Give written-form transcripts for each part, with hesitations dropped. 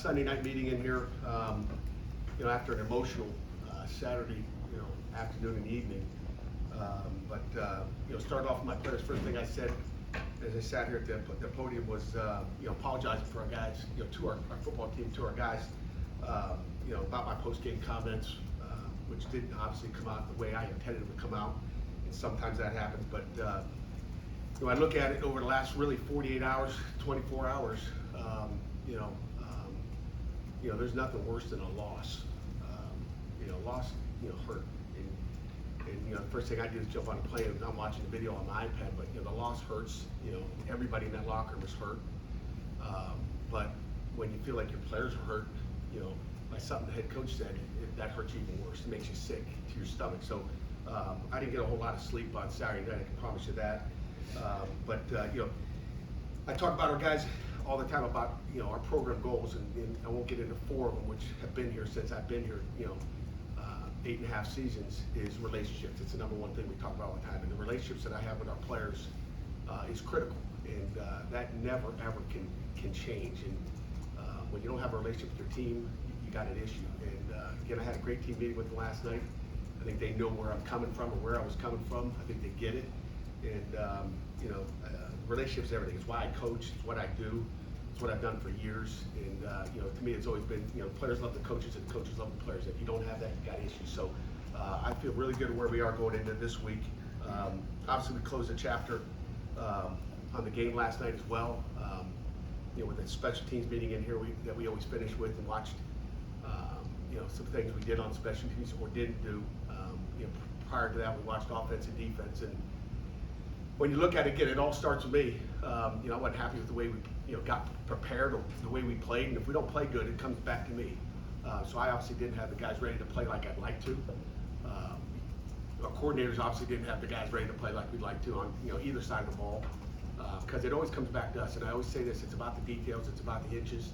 Sunday night meeting in here, after an emotional Saturday, afternoon and evening. Started off with my players. First thing I said as I sat here at the podium was, apologizing for our guys, to our football team, to our guys, about my post-game comments, which didn't obviously come out the way I intended them to come out. And sometimes that happens, but I look at it over the last really 48 hours, 24 hours, there's nothing worse than a loss. Loss, hurt. And the first thing I do is jump on a plane and I'm watching the video on my iPad, but the loss hurts. Everybody in that locker room is hurt. But when you feel like your players are hurt, like something the head coach said, that hurts you even worse. It makes you sick to your stomach. So I didn't get a whole lot of sleep on Saturday night, I can promise you that. I talk about our guys all the time about our program goals, and I won't get into 4 of them, which have been here since I've been here, 8.5 seasons, is relationships. It's the number one thing we talk about all the time, and the relationships that I have with our players is critical, and that never ever can change. And when you don't have a relationship with your team, you got an issue. And again, I had a great team meeting with them last night. I think they know where I'm coming from or where I was coming from. I think they get it. And relationships, everything. It's why I coach. It's what I do. It's what I've done for years. And to me, it's always been, players love the coaches and the coaches love the players. If you don't have that, you got issues. So I feel really good where we are going into this week. Obviously, we closed a chapter on the game last night as well. With the special teams meeting in here that we always finish with, and watched some things we did on special teams or didn't do. Prior to that, we watched offense and defense. And when you look at it again, it all starts with me. I wasn't happy with the way we got prepared or the way we played. And if we don't play good, it comes back to me. So I obviously didn't have the guys ready to play like I'd like to. Our coordinators obviously didn't have the guys ready to play like we'd like to on either side of the ball. Because it always comes back to us, and I always say this: it's about the details, it's about the inches,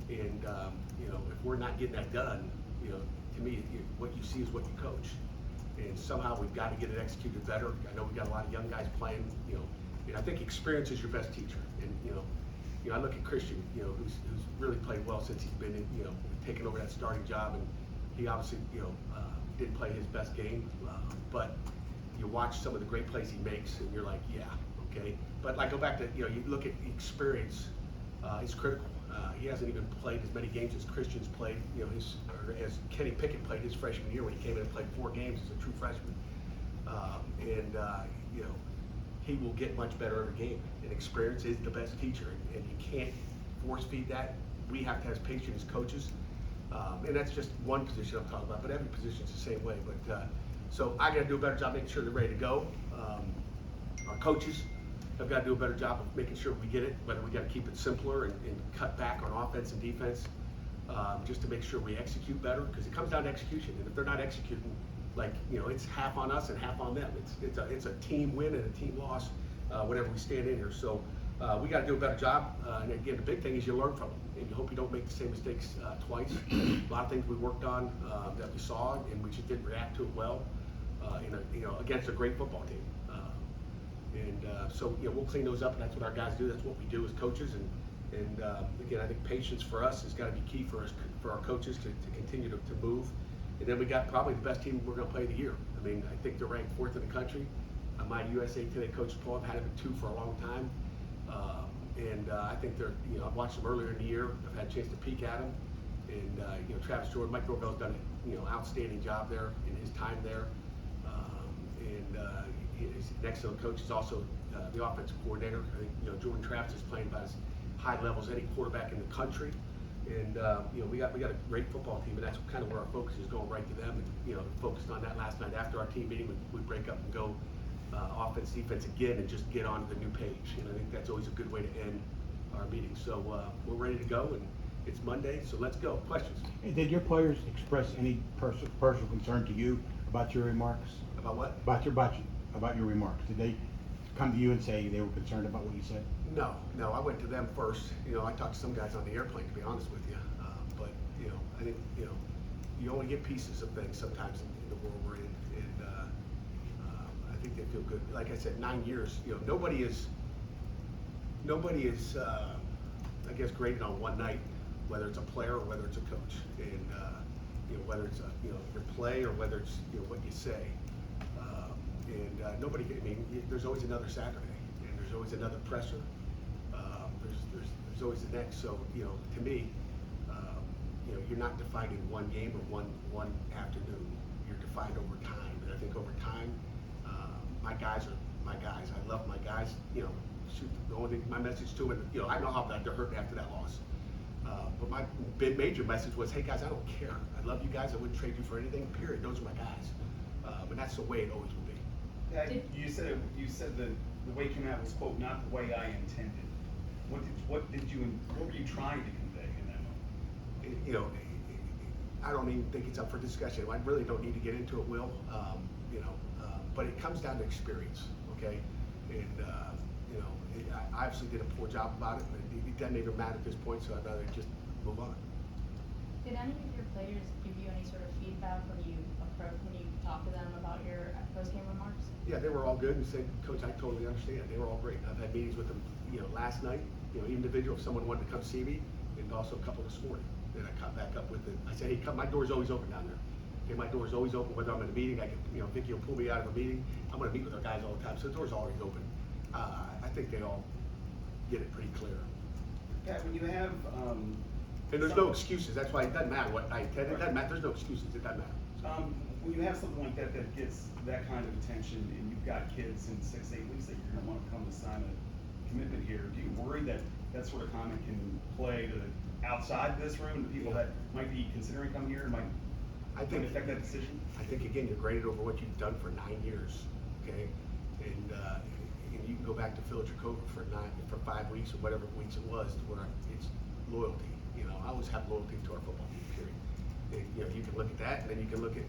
and if we're not getting that done, to me, what you see is what you coach, and somehow we've got to get it executed better. I know we've got a lot of young guys playing, and I think experience is your best teacher. And I look at Christian, who's really played well since he's been in, taken over that starting job, and he obviously, didn't play his best game, but you watch some of the great plays he makes, and you're like, yeah. Okay, but I go back to, you look at experience, is critical. He hasn't even played as many games as Christian's played, as Kenny Pickett played his freshman year when he came in and played 4 games as a true freshman. He will get much better every game, and experience is the best teacher, and you can't force feed that. We have to have patience as coaches, and that's just one position I'm talking about, but every position is the same way. But so I got to do a better job making sure they're ready to go. Our coaches have got to do a better job of making sure we get it, whether we got to keep it simpler and cut back on offense and defense, just to make sure we execute better, because it comes down to execution. And if they're not executing, it's half on us and half on them. It's a team win and a team loss whenever we stand in here. So we got to do a better job. And again, the big thing is you learn from them, and you hope you don't make the same mistakes twice. A lot of things we worked on that we saw, and we just didn't react to it well. Against a great football team. So we'll clean those up, and that's what our guys do. That's what we do as coaches. And again, I think patience for us has got to be key for us, for our coaches to continue to move. And then we got probably the best team we're going to play of the year. I mean, I think they're ranked 4th in the country. My USA Today coach Paul, I've had him at 2 for a long time. I think they're, I've watched them earlier in the year. I've had a chance to peek at them. And Travis Jordan, Mike Norvell's done an outstanding job there in his time there. His excellent coach is also the offensive coordinator. I think Jordan Travis is playing about as high level as any quarterback in the country, and we got a great football team, and that's kind of where our focus is going, right to them. And focused on that last night after our team meeting. We break up and go offense, defense again, and just get on to the new page. And I think that's always a good way to end our meeting. So we're ready to go, and it's Monday, so let's go. Questions? And did your players express any personal concern to you about your remarks? About what? About your remarks. Did they come to you and say they were concerned about what you said? No, I went to them first. I talked to some guys on the airplane, to be honest with you. But I think you only get pieces of things sometimes in the world we're in, and I think they feel good. Like I said, 9 years. Nobody is I guess graded on one night. whether it's a player or whether it's a coach, and whether it's your play or whether it's what you say. Nobody. I mean, there's always another Saturday, and there's always another presser. There's always the next. So to me, you're not defined in one game or one afternoon. You're defined over time, and I think over time, my guys are my guys. I love my guys. Shoot, the only thing, my message to it, I know how bad they're hurting after that loss. But my big major message was, hey guys, I don't care. I love you guys. I wouldn't trade you for anything. Period. Those are my guys. But that's the way it always will be. Pat, you said the way it came out was, quote, not the way I intended. What were you trying to convey in that moment? I don't even think it's up for discussion. I really don't need to get into it, Will. But it comes down to experience, okay? And I obviously did a poor job about it, but it doesn't even matter at this point. So I'd rather just move on. Did any of your players give you any sort of feedback when you talked to them about your post-game remarks? Yeah, they were all good and said, Coach, I totally understand. They were all great. I've had meetings with them, last night, individual, if someone wanted to come see me, and also a couple this morning. Then I caught back up with them. I said, hey, come, my door's always open down there. Okay, my door's always open, whether I'm in a meeting, I can, Vicky will pull me out of a meeting. I'm gonna meet with our guys all the time, so the door's always open. I think they all get it pretty clear. Pat, when you have, and there's no excuses. That's why it doesn't matter what I intend. It doesn't matter. There's no excuses. It doesn't matter. when you have something like that that gets that kind of attention, and you've got kids in 6-8 weeks that you're going to want to come to sign a commitment here, do you worry that that sort of comment can play to outside this room, to people that might be considering coming here and might affect that decision? I think again, you're graded over what you've done for 9 years, okay? And you can go back to Phil Jacoba for 5 weeks or whatever weeks it was, to where it's loyalty. I always have loyalty to our football team, period. And, you can look at that, and then you can look at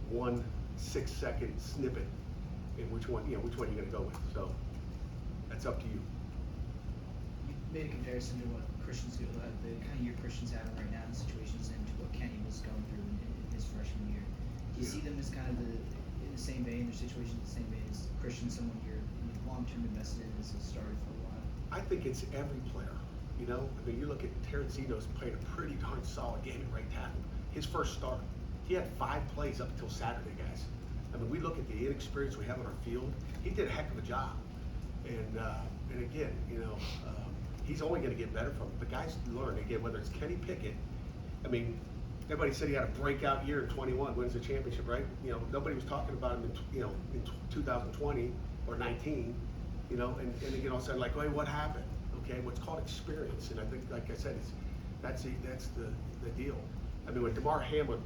1 6-second snippet, and which one you're going to go with. So that's up to you. You made a comparison to what Christian's the kind of year Christian's having right now in situations, and to what Kenny was going through in his freshman year. Do you see them as kind of in the same vein, their situations the same vein as Christian, someone you're long-term invested in as a starter for a while? I think it's every player. I mean, you look at Terrancino's played a pretty darn solid game at right tackle. His first start, he had 5 plays up until Saturday, guys. I mean, we look at the inexperience we have on our field. He did a heck of a job, and again, he's only going to get better from it. The guys learn again, whether it's Kenny Pickett. I mean, everybody said he had a breakout year in 21, wins the championship, right? Nobody was talking about him in 2020 or 19, and again, all of a sudden, like, hey, what happened? Okay, what's called experience, and I think, like I said, that's the deal. I mean, when DeMar Hamlin,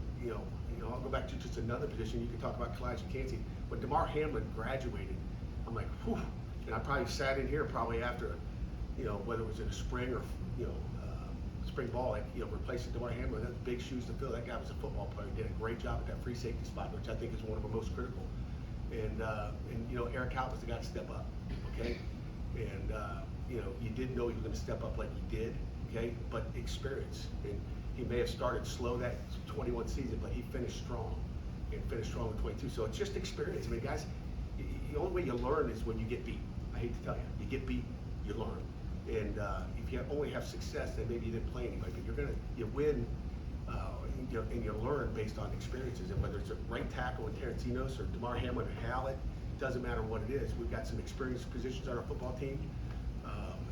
I'll go back to just another position. You can talk about Kalijah Kancey. When DeMar Hamlin graduated, I'm like, whew, and I probably sat in here probably after, whether it was in the spring or spring ball, like replacing DeMar Hamlin. That's big shoes to fill. That guy was a football player. He did a great job at that free safety spot, which I think is one of the most critical. And Eric Howell was the guy to step up. Okay, and you didn't know he was going to step up like he did, okay? But experience, and he may have started slow that 21 season, but he finished strong, and finished strong with 22. So it's just experience. I mean, guys, the only way you learn is when you get beat. I hate to tell you, you get beat, you learn. And if you only have success, then maybe you didn't play anybody. But you win, and you learn based on experiences. And whether it's a right tackle with Terrancinos or DeMar Hamlin or Hallett, doesn't matter what it is. We've got some experienced positions on our football team.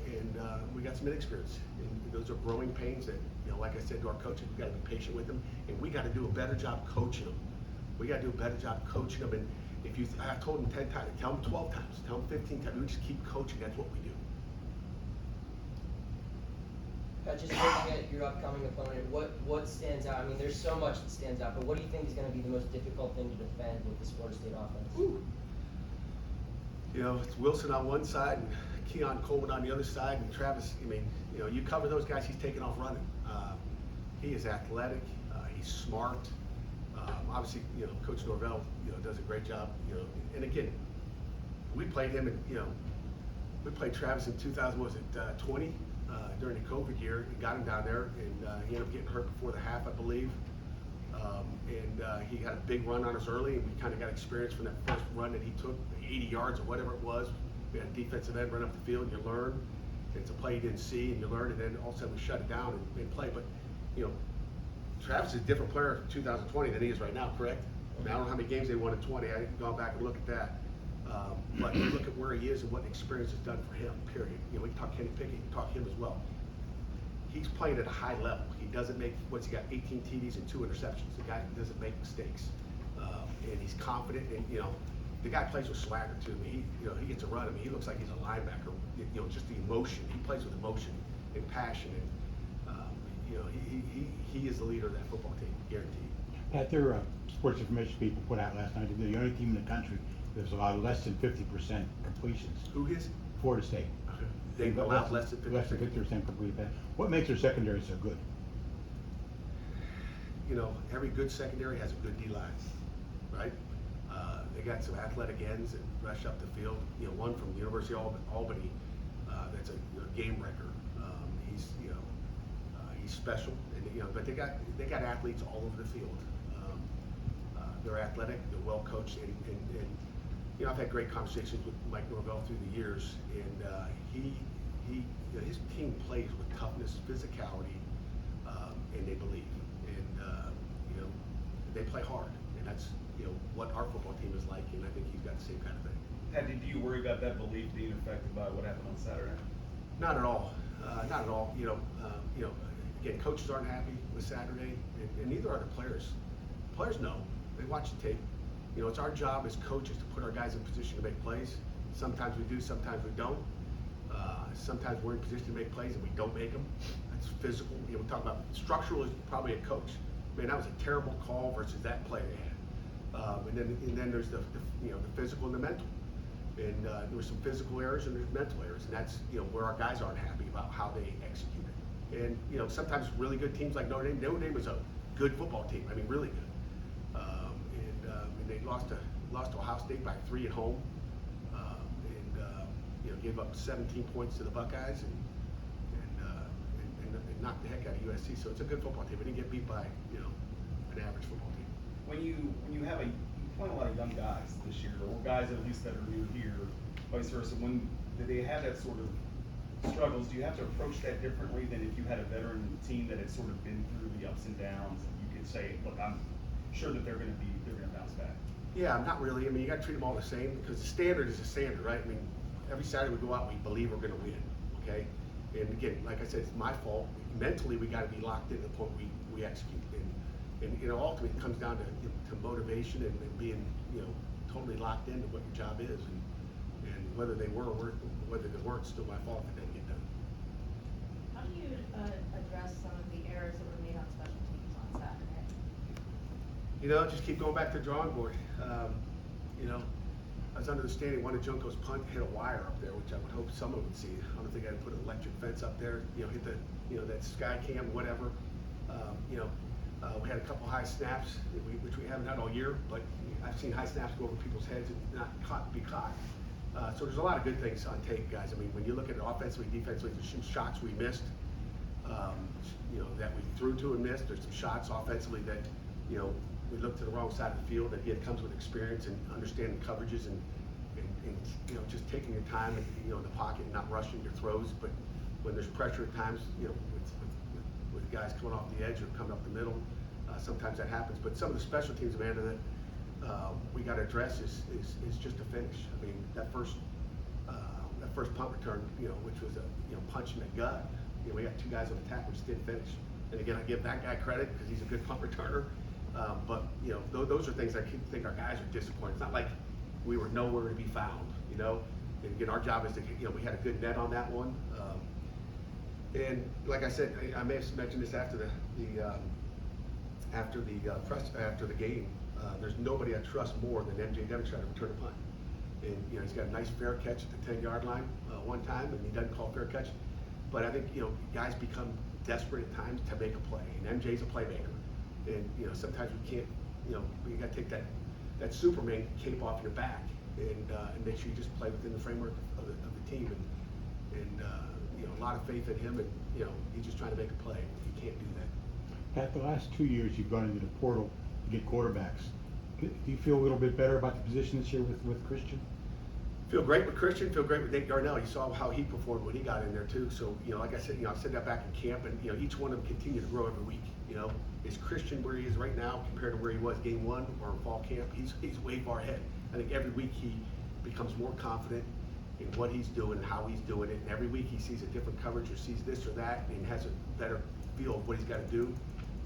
And we got some inexperience, and those are growing pains that, like I said to our coaches, we got to be patient with them, and we got to do a better job coaching them. We got to do a better job coaching them, and I've told them 10 times, tell them 12 times, tell them 15 times, we just keep coaching, that's what we do. Just looking at your upcoming opponent, what stands out? I mean, there's so much that stands out, but what do you think is going to be the most difficult thing to defend with this Florida State offense? Ooh. It's Wilson on one side and Keon Coleman on the other side, and Travis. I mean, you cover those guys, he's taking off running. He is athletic. He's smart. Obviously, Coach Norvell, does a great job. And again, we played him, we played Travis in 2020 during the COVID year. We got him down there, and he ended up getting hurt before the half, I believe. And he had a big run on us early, and we kind of got experience from that first run that he took, 80 yards or whatever it was. We had a defensive end run up the field, you learn. It's a play you didn't see and you learn, and then all of a sudden we shut it down and play. But, you know, Travis is a different player in 2020 than he is right now, correct? I mean, I don't know how many games they won in 20. I didn't go back and look at that. But you look at where he is and what the experience has done for him, period. You know, we can talk Kenny Pickett, we can talk him as well. He's playing at a high level. He doesn't make, what's he got, 18 TDs and 2 interceptions. The guy doesn't make mistakes. And he's confident, and, you know, the guy plays with swagger too. I mean, he gets a run. I mean, he looks like he's a linebacker. You know, just the emotion. He plays with emotion and passion, and you know, he is the leader of that football team, guaranteed. Pat, their sports information people put out last night, they're the only team in the country that's allowed less than 50% completions. Who is? Florida State. They've allowed less than 50%. Less than 50% complete pass. What makes their secondary so good? You know, every good secondary has a good D-line, right? They got some athletic ends that rush up the field. You know, one from the University of Albany, that's a game wrecker. He's special, and you know, but they got athletes all over the field. They're athletic, they're well coached, and you know, I've had great conversations with Mike Norvell through the years, and you know, his team plays with toughness, physicality, and they believe, and you know, they play hard, and that's, you know, what our football team is like, and I think he's got the same kind of thing. Pat, did you worry about that belief being affected by what happened on Saturday? Not at all. Not at all. You know, again, coaches aren't happy with Saturday, and neither are the players. Players know. They watch the tape. You know, it's our job as coaches to put our guys in position to make plays. Sometimes we do, sometimes we don't. Sometimes we're in position to make plays and we don't make them. That's physical. You know, we talk about structural is probably a coach. Man, that was a terrible call versus that play they had. And then there's the you know, the physical and the mental. And there were some physical errors and there's mental errors, and that's, you know, where our guys aren't happy about how they execute it. And you know, sometimes really good teams like Notre Dame. Notre Dame was a good football team. I mean, really good. And they lost to Ohio State by 3 at home, you know, gave up 17 points to the Buckeyes and knocked the heck out of USC. So it's a good football team. We didn't get beat by, you know, an average football team. When you have you play a lot of young guys this year, or guys at least that are new here, vice versa, when they have that sort of struggles, do you have to approach that differently than if you had a veteran team that had sort of been through the ups and downs? You could say, look, I'm sure that they're going to bounce back. Yeah, not really. I mean, you got to treat them all the same, because the standard is a standard, right? I mean, every Saturday we go out, we believe we're going to win, okay? And again, like I said, it's my fault. Mentally, we got to be locked in to the point we execute. And you know, ultimately, it comes down to motivation and being, you know, totally locked into what your job is. And whether they were or whether they weren't, still my fault if it didn't get done. How do you address some of the errors that were made on special teams on Saturday? You know, just keep going back to the drawing board. You know, I was under the standing, one of Junko's punt hit a wire up there, which I would hope someone would see. I don't think I'd put an electric fence up there, you know, hit the, you know, that sky cam, whatever. You know, we had a couple high snaps, which we haven't had all year, but I've seen high snaps go over people's heads and not be caught. So there's a lot of good things on tape, guys. I mean, when you look at it offensively, defensively, there's some shots we missed, you know, that we threw to and missed. There's some shots offensively that, you know, we looked to the wrong side of the field. That it comes with experience and understanding coverages and you know, just taking your time and, you know, in the pocket and not rushing your throws. But when there's pressure at times, you know, with guys coming off the edge or coming up the middle, sometimes that happens. But some of the special teams, Amanda, that we got to address is just a finish. I mean, that first punt return, you know, which was a, you know, punch in the gut. You know, we got 2 guys on the tackle, just didn't finish. And again, I give that guy credit because he's a good punt returner. But you know, those are things I think our guys are disappointed. It's not like we were nowhere to be found, you know. And again, our job is to, you know, we had a good net on that one. And like I said, I may have mentioned this after the game. There's nobody I trust more than MJ Devonshire to return a punt. And you know, he's got a nice fair catch at the 10-yard line one time, and he doesn't call fair catch. But I think, you know, guys become desperate at times to make a play, and MJ's a playmaker. And you know, sometimes we can't, you know, you got to take that Superman cape off your back and make sure you just play within the framework of the team. And you know, a lot of faith in him, and you know, he's just trying to make a play. He can't do that. Pat, the last 2 years you've gone into the portal to get quarterbacks. Do you feel a little bit better about the position this year with Christian? Feel great with Christian, feel great with Nate Darnell. You saw how he performed when he got in there too. So, like I said, I said that back in camp, and each one of them continue to grow every week. Is Christian where he is right now compared to where he was game one or fall camp? He's way far ahead. I think every week he becomes more confident in what he's doing and how he's doing it. And every week he sees a different coverage or sees this or that and has a better feel of what he's got to do.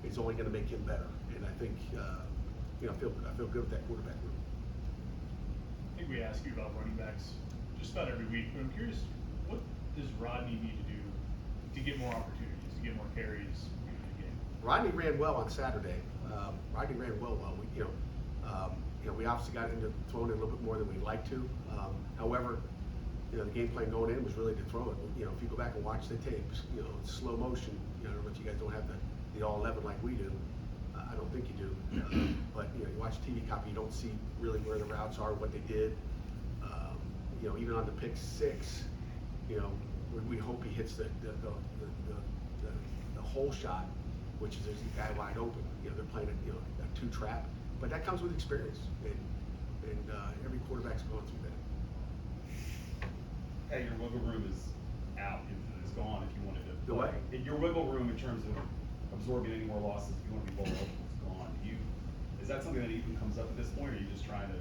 It's only going to make him better. And I think, I feel good with that quarterback group. I think we ask you about running backs just about every week, but I'm curious, what does Rodney need to do to get more opportunities, to get more carries in the game? Rodney ran well on Saturday. Rodney ran well. We obviously got into throwing it a little bit more than we'd like to. However, the game plan going in was really to throw it. If you go back and watch the tapes, slow motion. I don't know if you guys don't have the all 11 like we do. I don't think you do. But you watch TV copy, you don't see really where the routes are, what they did. Even on the pick six, we hope he hits the hole shot, which is there's a guy wide open. They're playing a two trap, but that comes with experience, and every quarterback's going through that. Hey, your wiggle room is out, is gone if you wanted to. The what? Your wiggle room in terms of absorbing any more losses, if you want to be bowl eligible, is gone. Is that something that even comes up at this point, or are you just trying to?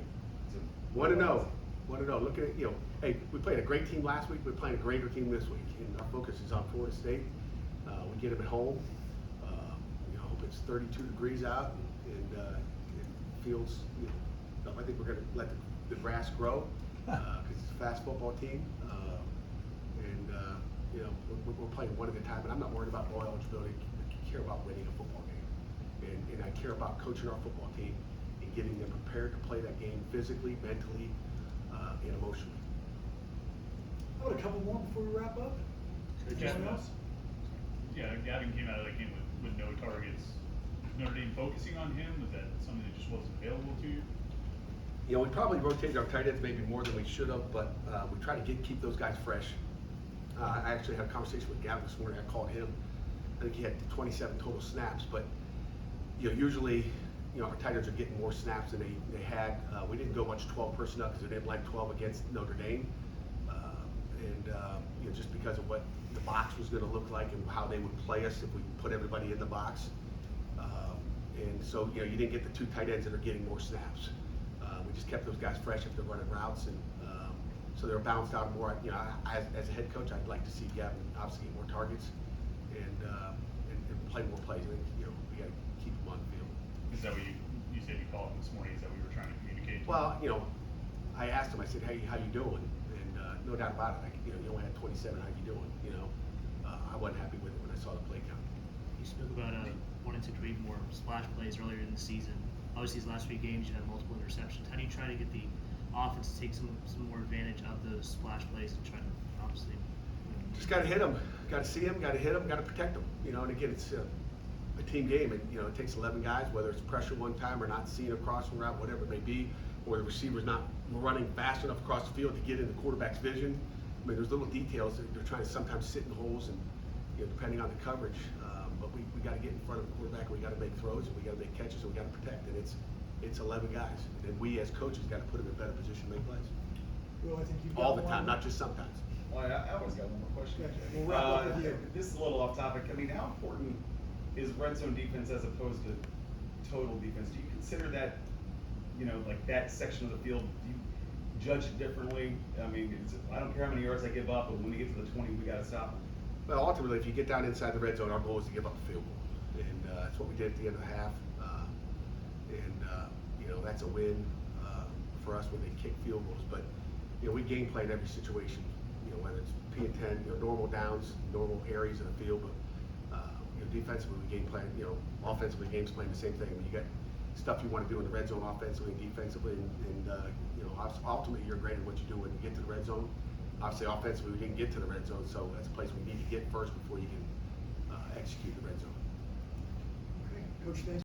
Want to know? Looking at, hey, we played a great team last week. We're playing a greater team this week, and our focus is on Florida State. We get them at home. Hope it's 32 degrees out, and it feels. I think we're going to let the grass grow because it's a fast football team, we're playing one at a time. And I'm not worried about bowl eligibility. I care about winning a football game, and I care about coaching our football team and getting them prepared to play that game physically, mentally, and emotionally. How about a couple more before we wrap up? Anyone else? Yeah, Gavin came out of that game with no targets. Was Notre Dame focusing on him? Was that something that just wasn't available to you? We probably rotated our tight ends maybe more than we should have, but we try to keep those guys fresh. I actually had a conversation with Gavin this morning. I called him. I think he had 27 total snaps, but usually, our tight ends are getting more snaps than they had. We didn't go much 12 personnel because we didn't like 12 against Notre Dame, just because of what the box was going to look like and how they would play us if we put everybody in the box. And so, you didn't get the two tight ends that are getting more snaps. We just kept those guys fresh if they're running routes, and so they're balanced out more. As a head coach, I'd like to see Gavin obviously get more targets and play more plays. I think we got to keep him on the field. Is that what you said you called him this morning? Is that what you were trying to communicate? Well, I asked him. I said, "Hey, how you doing?" And no doubt about it, you only had 27. How you doing? I wasn't happy with it when I saw the play count. You spoke about wanting to create more splash plays earlier in the season. Obviously, these last few games you had multiple interceptions. How do you try to get the offense to take some more advantage of those splash plays and try to obviously? Just got to hit them. Got to see them. Got to hit them. Got to protect them. And again, it's a team game, and it takes 11 guys, whether it's pressure one time or not seeing a crossing route, whatever it may be, or the receiver's not running fast enough across the field to get in the quarterback's vision. I mean, there's little details that they're trying to sometimes sit in holes, and depending on the coverage. But we got to get in front of the quarterback. We got to make throws, and we got to make catches, and we got to protect. And it's 11 guys, and we as coaches got to put them in a better position to make plays. Well, I think you've All got the time, one. not just sometimes. Well, I always got one more question. Okay, Jay. we'll wrap up with you. This is a little off topic. I mean, how important is red zone defense as opposed to total defense? Do you consider that, like that section of the field, do you judge it differently? I mean, I don't care how many yards I give up, but when we get to the 20, we got to stop them. Well, ultimately, if you get down inside the red zone, our goal is to give up a field goal, and that's what we did at the end of the half. That's a win for us when they kick field goals. But we game plan every situation. Whether it's P and 10, normal downs, normal areas of the field. But defensively, we game plan. Offensively, games plan the same thing. I mean, you got stuff you want to do in the red zone offensively and defensively, and ultimately, you're great at what you do when you get to the red zone. Obviously, offensively, we didn't get to the red zone, so that's a place we need to get first before you can execute the red zone. Okay, Coach, thanks.